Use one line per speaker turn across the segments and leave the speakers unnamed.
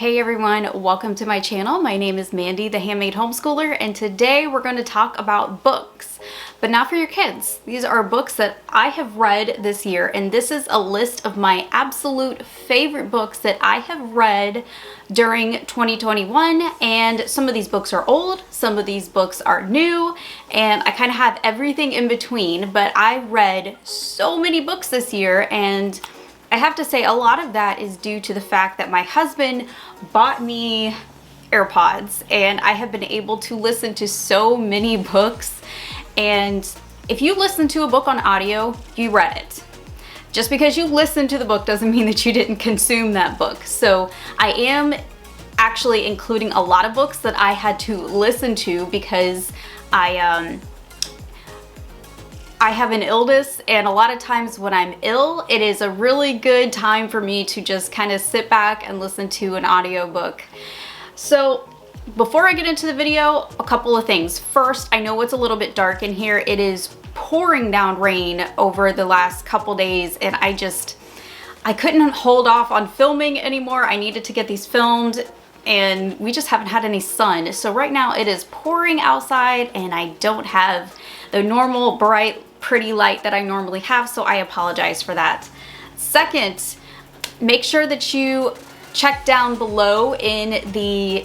Hey everyone, welcome to my channel. My name is Mandy, the Handmade Homeschooler, and today we're going to talk about books, but not for your kids. These are books that I have read this year, and this is a list of my absolute favorite books that I have read during 2021, and some of these books are old, some of these books are new, and I kind of have everything in between, but I read so many books this year, and I have to say a lot of that is due to the fact that my husband bought me AirPods and I have been able to listen to so many books. And if you listen to a book on audio, you read it. Just because you listened to the book doesn't mean that you didn't consume that book. So I am actually including a lot of books that I had to listen to because I have an illness, and a lot of times when I'm ill, it is a really good time for me to just kind of sit back and listen to an audiobook. So before I get into the video, a couple of things. First, I know it's a little bit dark in here. It is pouring down rain over the last couple days, and I couldn't hold off on filming anymore. I needed to get these filmed, and we just haven't had any sun. So right now it is pouring outside, and I don't have the normal bright pretty light that I normally have, so I apologize for that. Second, make sure that you check down below in the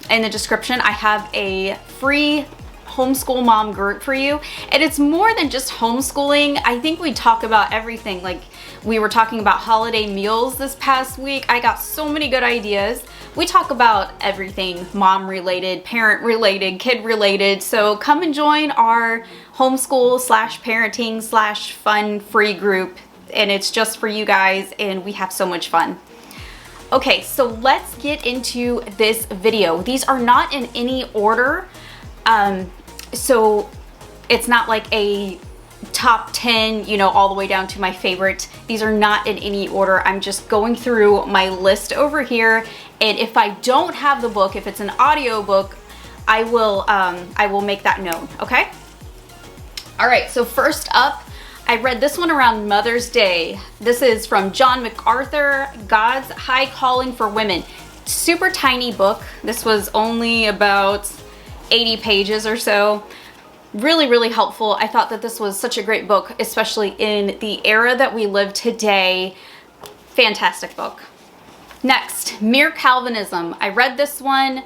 description. I have a free Homeschool Mom group for you, and it's more than just homeschooling. I think we talk about everything. Like, we were talking about holiday meals this past week. I got so many good ideas. We talk about everything mom related, parent related, kid related. So come and join our homeschool / parenting / fun free group. And it's just for you guys, and we have so much fun. Okay, so let's get into this video. These are not in any order. So it's not like a top 10, you know, all the way down to my favorite. These are not in any order. I'm just going through my list over here, and if I don't have the book, if it's an audio book, I will make that known, okay? All right, so first up, I read this one around Mother's Day. This is from John MacArthur, God's High Calling for Women. Super tiny book. This was only about 80 pages or so. Really, really helpful. I thought that this was such a great book, especially in the era that we live today. Fantastic book. Next, Mere Calvinism. I read this one,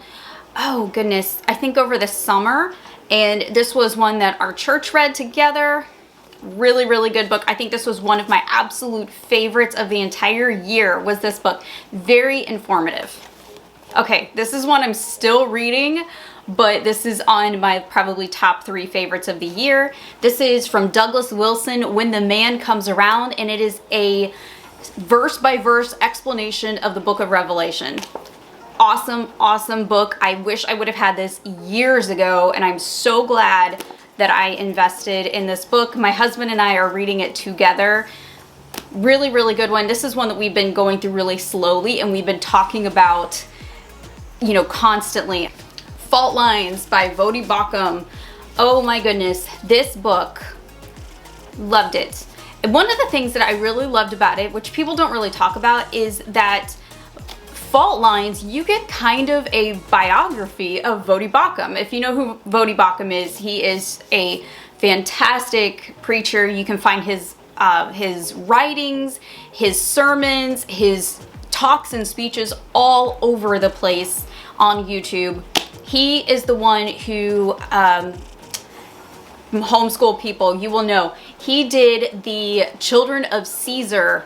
oh goodness, I think over the summer, and this was one that our church read together. Really, really good book. I think this was one of my absolute favorites of the entire year, was this book. Very informative. Okay, this is one I'm still reading, but this is on my probably top 3 favorites of the year. This is from Douglas Wilson, When the Man Comes Around, and it is a verse-by-verse explanation of the book of Revelation. Awesome, awesome book. I wish I would have had this years ago, and I'm so glad that I invested in this book. My husband and I are reading it together. Really, really good one. This is one that we've been going through really slowly, and we've been talking about, you know, constantly. Fault Lines by Voddie Baucham. Oh my goodness, this book, loved it. And one of the things that I really loved about it, which people don't really talk about, is that Fault Lines, you get kind of a biography of Voddie Baucham. If you know who Voddie Baucham is, he is a fantastic preacher. You can find his writings, his sermons, his talks and speeches all over the place on YouTube. He is the one who, homeschool people, you will know, he did the Children of Caesar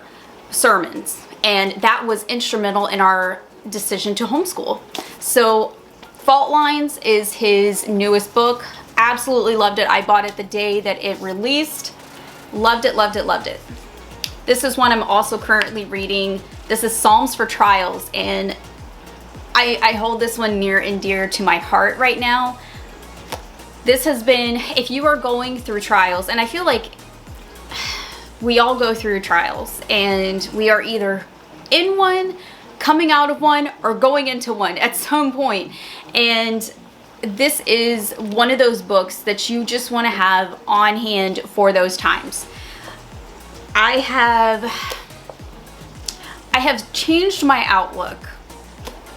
sermons, and that was instrumental in our decision to homeschool. So Fault Lines is his newest book. Absolutely loved it. I bought it the day that it released. Loved it, loved it, loved it. This is one I'm also currently reading. This is Psalms for Trials, and I hold this one near and dear to my heart right now. This has been, if you are going through trials, and I feel like we all go through trials, and we are either in one, coming out of one, or going into one at some point. And this is one of those books that you just want to have on hand for those times. I have changed my outlook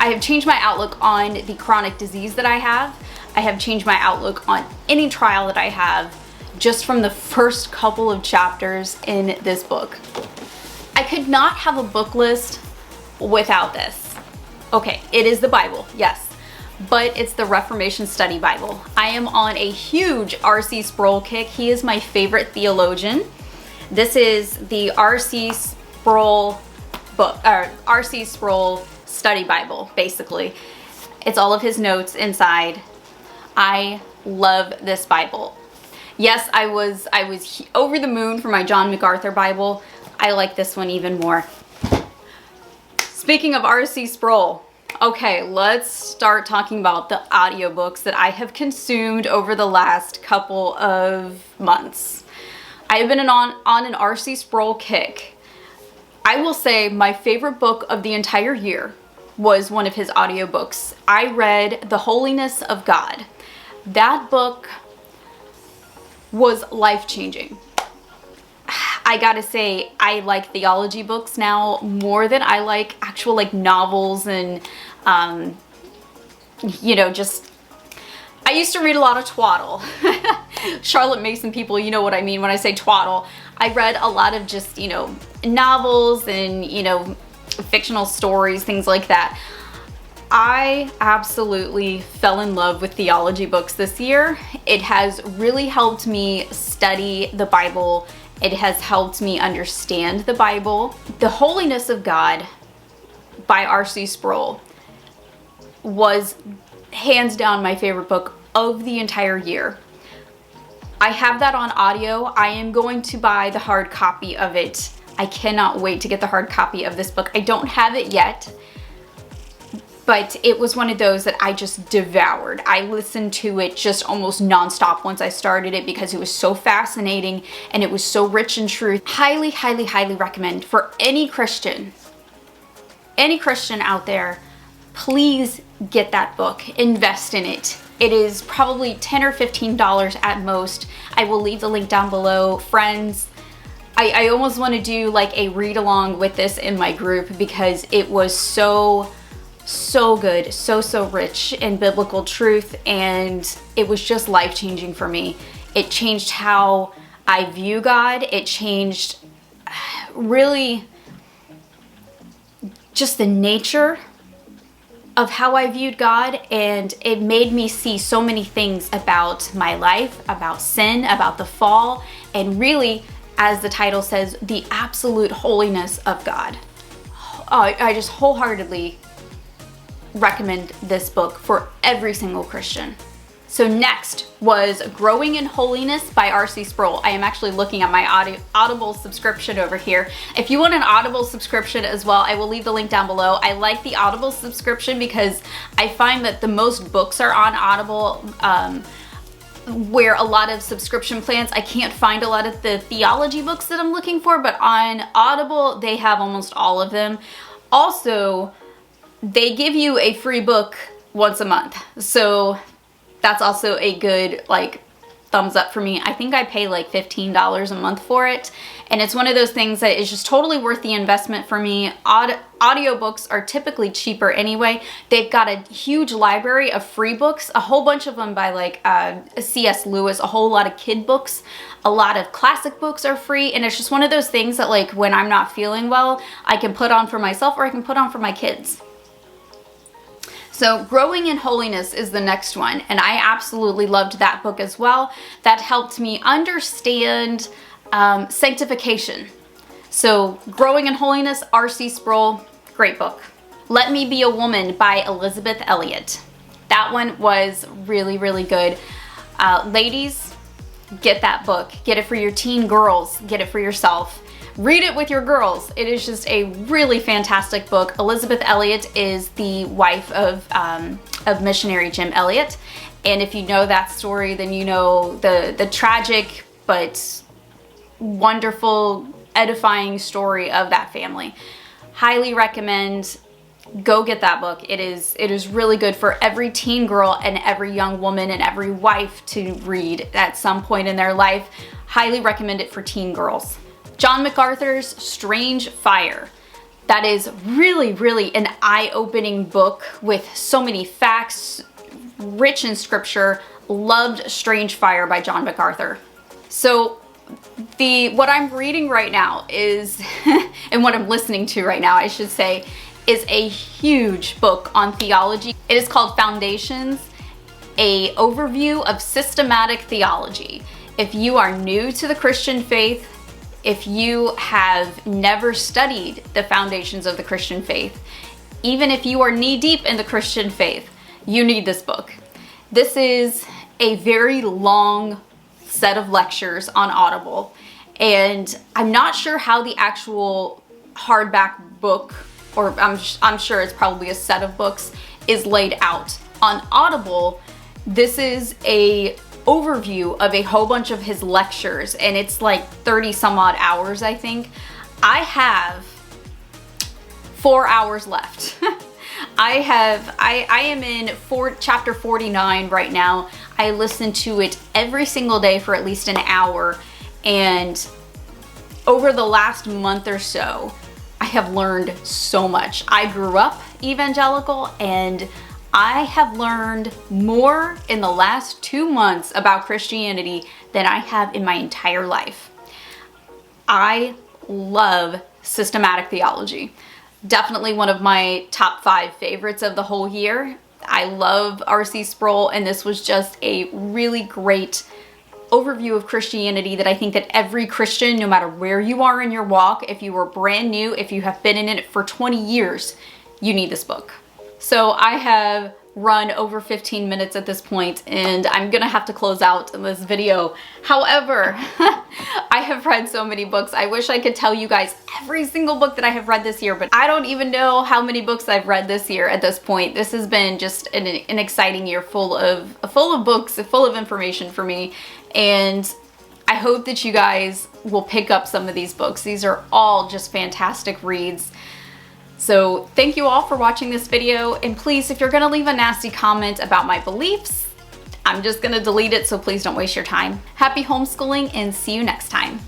I have changed my outlook on the chronic disease that I have. I have changed my outlook on any trial that I have just from the first couple of chapters in this book. I could not have a book list without this. Okay, it is the Bible, yes, but it's the Reformation Study Bible. I am on a huge R.C. Sproul kick. He is my favorite theologian. This is the R.C. Sproul book, or R.C. Sproul Study Bible, basically. It's all of his notes inside. I love this Bible. Yes, I was over the moon for my John MacArthur Bible. I like this one even more. Speaking of R.C. Sproul, okay, let's start talking about the audiobooks that I have consumed over the last couple of months. I have been on an R.C. Sproul kick. I will say my favorite book of the entire year was one of his audiobooks. I read The Holiness of God. That book was life-changing. I gotta say, I like theology books now more than I like actual novels and, you know, just, I used to read a lot of twaddle. Charlotte Mason people, you know what I mean when I say twaddle. I read a lot of just, you know, novels and, you know, fictional stories, things like that. I absolutely fell in love with theology books this year. It has really helped me study the Bible. It has helped me understand the Bible. The Holiness of God by R.C. Sproul was hands down my favorite book of the entire year. I have that on audio. I am going to buy the hard copy of it. I cannot wait to get the hard copy of this book. I don't have it yet, but it was one of those that I just devoured. I listened to it just almost nonstop once I started it because it was so fascinating and it was so rich in truth. Highly, highly, highly recommend for any Christian out there, please get that book, invest in it. It is probably $10 or $15 at most. I will leave the link down below. Friends, I almost want to do like a read along with this in my group because it was so good, so rich in biblical truth, and it was just life-changing for me. It changed how I view God. It changed really just the nature of how I viewed God, and it made me see so many things about my life, about sin, about the fall, and really, as the title says, the absolute holiness of God. I just wholeheartedly recommend this book for every single Christian. So next was Growing in Holiness by R.C. Sproul. I am actually looking at my Audible subscription over here. If you want an Audible subscription as well, I will leave the link down below. I like the Audible subscription because I find that the most books are on Audible, where a lot of subscription plans, I can't find a lot of the theology books that I'm looking for, but on Audible, they have almost all of them. Also, they give you a free book once a month. So that's also a good thumbs up for me. I think I pay like $15 a month for it. And it's one of those things that is just totally worth the investment for me. Audiobooks are typically cheaper anyway. They've got a huge library of free books, a whole bunch of them by C.S. Lewis, a whole lot of kid books. A lot of classic books are free, and it's just one of those things that when I'm not feeling well, I can put on for myself or I can put on for my kids. So Growing in Holiness is the next one, and I absolutely loved that book as well. That helped me understand sanctification. So Growing in Holiness, R.C. Sproul, great book. Let Me Be a Woman by Elizabeth Elliott. That one was really, really good. Ladies, get that book. Get it for your teen girls. Get it for yourself. Read it with your girls. It is just a really fantastic book. Elizabeth Elliott is the wife of missionary Jim Elliott. And if you know that story, then you know the tragic but wonderful, edifying story of that family. Highly recommend. Go get that book. It is really good for every teen girl and every young woman and every wife to read at some point in their life. Highly recommend it for teen girls. John MacArthur's Strange Fire. that is really, really an eye-opening book with so many facts, rich in scripture. Loved Strange Fire by John MacArthur. So what I'm reading right now is, and what I'm listening to right now, I should say, is a huge book on theology. It is called Foundations, an overview of systematic theology. If you are new to the Christian faith, if you have never studied the foundations of the Christian faith, even if you are knee-deep in the Christian faith, you need this book. This is a very long set of lectures on Audible, and I'm not sure how the actual hardback book, or I'm sure it's probably a set of books, is laid out. On Audible, this is a overview of a whole bunch of his lectures, and it's like 30 some odd hours, I think. I have 4 hours left. I am in chapter 49 right now. I listen to it every single day for at least an hour, and over the last month or so, I have learned so much. I grew up evangelical, and I have learned more in the last 2 months about Christianity than I have in my entire life. I love systematic theology. Definitely one of my top 5 favorites of the whole year. I love R.C. Sproul, and this was just a really great overview of Christianity that I think that every Christian, no matter where you are in your walk, if you are brand new, if you have been in it for 20 years, you need this book. So I have run over 15 minutes at this point, and I'm gonna have to close out this video. However, I have read so many books. I wish I could tell you guys every single book that I have read this year, but I don't even know how many books I've read this year at this point. This has been just an exciting year full of books, full of information for me, and I hope that you guys will pick up some of these books. These are all just fantastic reads. So thank you all for watching this video, and please, if you're gonna leave a nasty comment about my beliefs, I'm just gonna delete it, so please don't waste your time. Happy homeschooling, and see you next time.